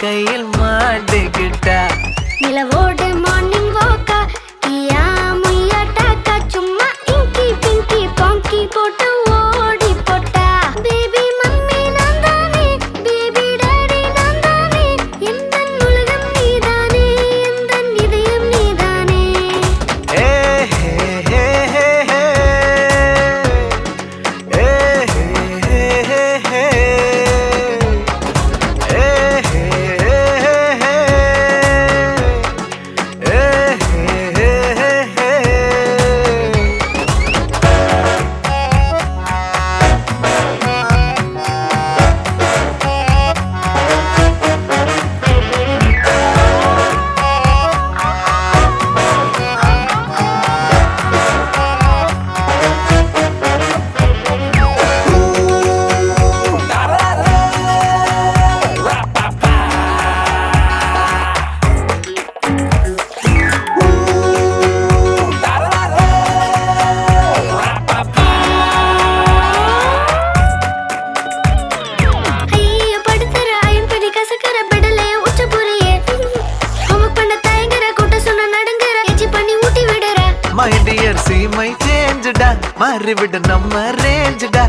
கையில் மாட்டிக்கிட்டா நிலவோடு மார்னிங் வாக்கா கியா முய்யா டாக்கா சும்மா இங்கி பிங்கி பாங்கி போட்டு ஓடி போட்டா பேபி மம்மி நான் தானே பேபி டாடி நான் தானே எந்த உலகம் நீதானே எந்த இதயம் நீதானே ஏ ஹே ஹே ஹே ஹே ஏ ஹே ஹே ஹே My dear, see my change da, மாறிவிட நம்ம ரேஞ்ச் டா.